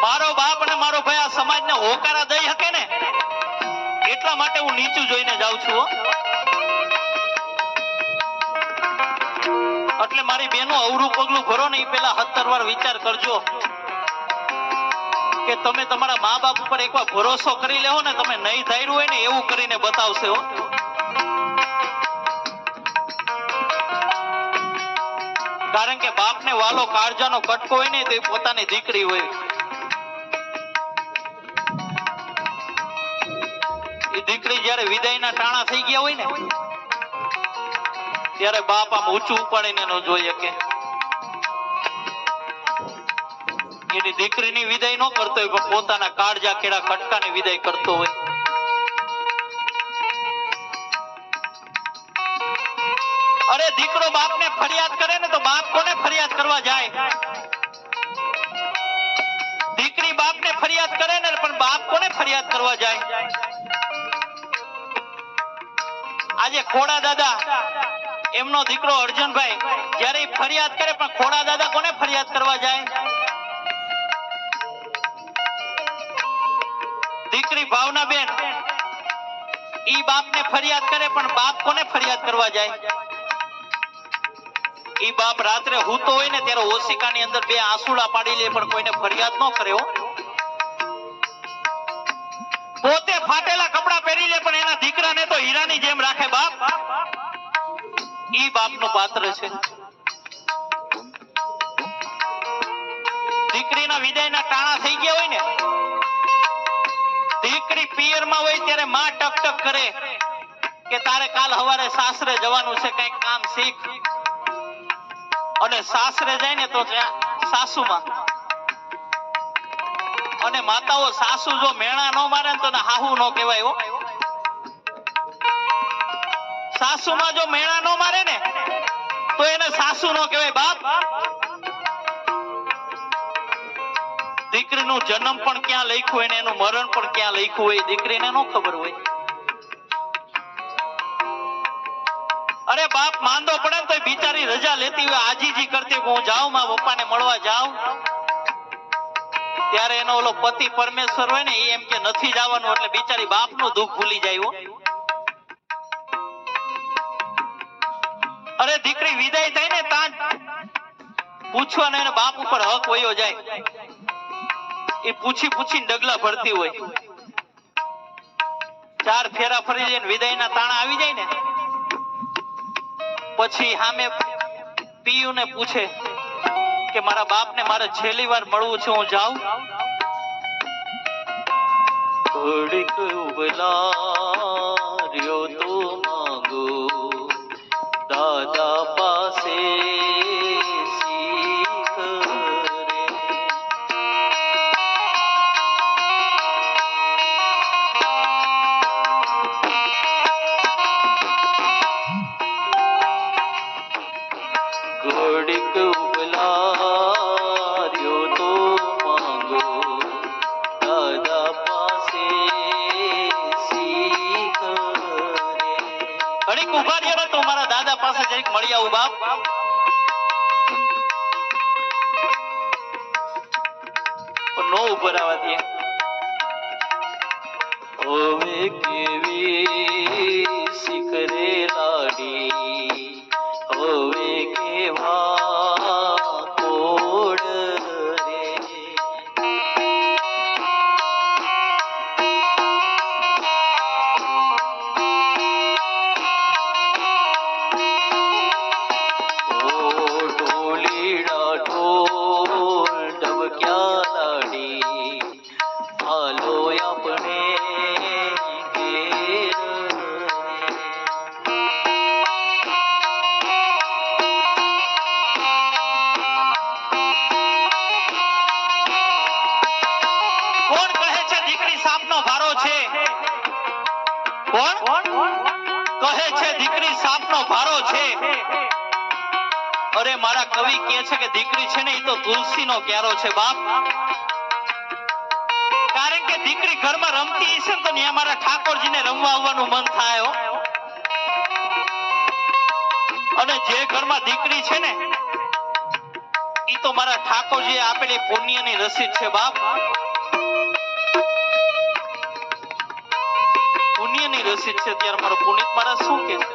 મારો બાપ અને મારો ભાઈ આ સમાજને હોકારા દઈ શકે ને એટલા માટે હું નીચું જોઈને જાઉં છું. એટલે મારી બેનો અવરું પગલું ભરો ને એ પેલા 17 વાર વિચાર કરજો કે તમે તમારા મા બાપ ઉપર એકવાર ભરોસો કરી લેવો ને, તમે નહીં ધાર્યું હોય ને એવું કરીને બતાવશે હો. કારણ કે બાપને વાલો કાળજાનો કટકો હોય ને તો એ પોતાની દીકરી હોય. એ દીકરી જયારે વિદાયના ટાણા થઈ ગયા હોય ને ત્યારે બાપ આમ ઊંચું ઉપાડીને ન જોઈ શકે. એની દીકરીની વિદાય ન કરતો હોય પણ પોતાના કાળજા કેળા કટકાની વિદાય કરતો હોય. અરે દીકરો બાપને ફરિયાદ કરે ને તો બાપ કોને ફરિયાદ કરવા જાય? દીકરી બાપને ફરિયાદ કરે ને પણ બાપ કોને ફરિયાદ કરવા જાય? આજે ખોડા દાદા એમનો દીકરો અર્જુનભાઈ જ્યારે ફરિયાદ કરે પણ ખોડા દાદા કોને ફરિયાદ કરવા જાય? દીકરી ભાવનાબેન ઈ બાપને ફરિયાદ કરે પણ બાપ કોને ફરિયાદ કરવા જાય? ઈ બાપ રાત્રે હૂતો હોય ને ત્યારે ઓશિકાની અંદર 2 આંસુડા પાડી લે પણ કોઈને ફરિયાદ ન કરે હો. પોતે ફાટેલા કપડા પહેરી લે પણ એના દીકરાને તો હીરાની જેમ રાખે બાપ. ઈ બાપનું પાત્ર છે. દીકરીના વિદાયના ટાણા થઈ ગયા હોય ને, દીકરી પિયરમાં હોય ત્યારે માં ટક ટક કરે કે તારે કાલ સવારે સાસરે જવાનું છે, કંઈક કામ શીખ. અને સાસરે જાય ને તો સાસુમાં અને માતાઓ સાસુ જો મેણા ન મારે તો હાહુ ન કહેવાય હો. સાસુમાં જો મેણા ન મારે ને તો એને સાસુ ન કહેવાય બાપ. દીકરીનું જન્મ પણ ક્યાં લખ્યું હોય ને એનું મરણ પણ ક્યાં લખ્યું હોય દીકરીને ન ખબર હોય. અરે બાપ માંદો પડે ને તો બિચારી રજા લેતી હોય, આજીજી કરતી હું જાઉં માં પપ્પાને મળવા જાઉં. ત્યારે એનો ઓલો પતિ પરમેશ્વર હોય ને એ એમ કે નથી જવાનું એટલે બિચારી બાપનું દુઃખ ભૂલી જાય હો. અરે દીકરી વિદાય થાય ને ત્યાં પૂછવાનો એને બાપ ઉપર હક વયો જાય. એ પૂછી પૂછીને ડગલા ભરતી હોય. 4 ફેરા ફરી જઈને વિદાયના તાણા આવી જાય ને પછી સામે પિયુને પૂછે કે મારા બાપને મારે છેલ્લી વાર મળવું છે, હું જાઉં? થોડીક ઉબલાર્યો તો માંગો દાદા પાસે શીખ રે. ઘડીક ઉબલાર્યો તો માંગો દાદા પાસે શીખ રે. ઘડીક ઉભા રહ્યો તો મારા દાદા પાસે જરીક મળી આવું બાપ. નો ઉભો રહેવા દે. હવે કેવી શીખ રે લાડી, હવે કેવા કોડ રે. ઓ ઢોલીડા ઢોલ ઢબક્યા લાડી, હાલો આપણે ઘેર રે. કોણ કહે છે દીકરી સાપનો ભારો છે? કોણ કહે છે દીકરી સાપનો ભારો છે? અરે મારા કવિ કહે છે કે દીકરી છે ને એ તો તુલસીનો ક્યારો છે બાપ. કારણ કે દીકરી ઘરમાં રમતી હશે તો ત્યાં મારા ઠાકોરજીને રમવા આવવાનું મન થાય હો. અને જે ઘરમાં દીકરી છે ને ઈ તો મારા ઠાકોરજીએ આપેલી પુણ્યની રસીદ છે બાપ. પુણ્યની રસીદ છે. ત્યારે મારો પુનિત મારા શું કહે છે?